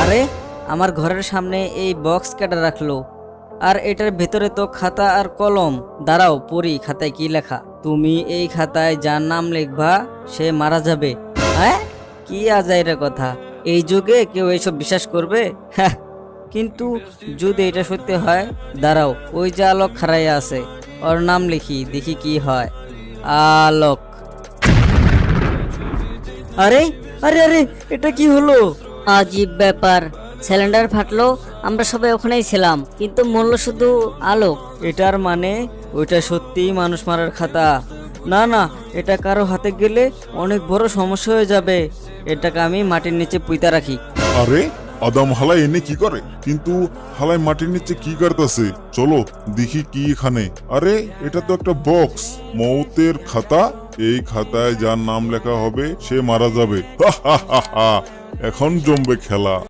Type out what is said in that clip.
আরে আমার ঘরের সামনে এই বক্স কেটে রাখলো, আর এটার ভেতরে তো খাতা আর কলম। দাঁড়াও পড়ি খাতায় কি লেখা। তুমি এই খাতায় যার নাম লিখবা সে মারা যাবে। হ্যাঁ, কি আজাইরা কথা, এই যুগে কেউ এইসব বিশ্বাস করবে? হ্যাঁ, কিন্তু যদি এটা সত্যি হয়, দাঁড়াও ওই যে আলোক খাড়াইয়া আছে, ওর নাম লিখি, দেখি কি হয়। আলোক। আরে আরে আরে, এটা কি হলো? আজীব ব্যাপার, সিলিন্ডার ফাটলো, আমরা সবাই ওখানেই ছিলাম, কিন্তু মূল্য শুধু আলোক। এটার মানে ওইটা সত্যিই মানুষ মারার খাতা। না না, এটা কারো হাতে গেলে অনেক বড় সমস্যা হয়ে যাবে। এটাকে আমি মাটির নিচে পুঁতা রাখি। আরে আদম হালাই এনে কি করে? কিন্তু হালাই মাটির নিচে কি করতেছে? চলো দেখি কি এখানে। আরে এটা তো একটা বক্স, মৌতের খাতা। এই খাতায় যার নাম লেখা হবে সে মারা যাবে। এখন জমবে খেলা।